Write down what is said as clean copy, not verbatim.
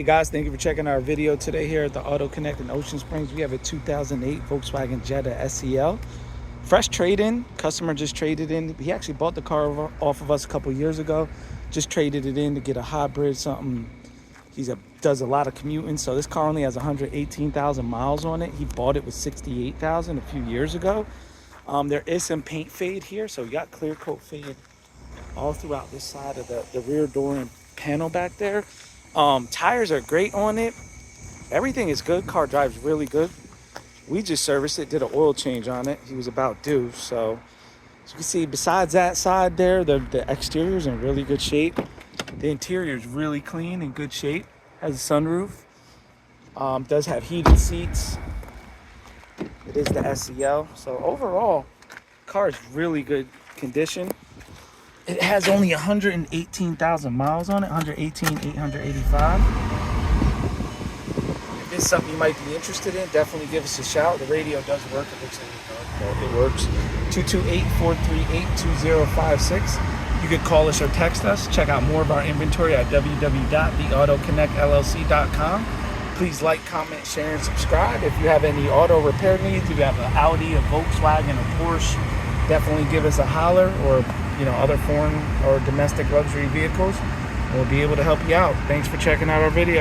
Hey guys, thank you for checking our video today here at the Auto Connect in Ocean Springs. We have a 2008 Volkswagen Jetta SEL. Fresh trade-in. Customer just traded in. He actually bought the car off of us a couple years ago. Just traded it in to get a hybrid, something. Does a lot of commuting, so this car only has 118,000 miles on it. He bought it with 68,000 a few years ago. There is some paint fade here, so you got clear coat fade all throughout this side of the rear door and panel back there. Tires are great on it. Everything is good. Car drives really good. We just serviced it, did an oil change on it. He was about due. So as you can see, besides that side there, the exterior is in really good shape. The interior is really clean and good shape. Has a sunroof. Does have heated seats. It is the SEL. So overall, car is really good condition. It has only 118,000 miles on it, 118,885. If it's something you might be interested in, definitely give us a shout. The radio does work. It looks like it works. 228-438-2056. You could call us or text us. Check out more of our inventory at www.theautoconnectllc.com. Please like, comment, share, and subscribe. If you have any auto repair needs, if you have an Audi, a Volkswagen, a Porsche, definitely give us a holler, or other foreign or domestic luxury vehicles. We'll be able to help you out. Thanks for checking out our video.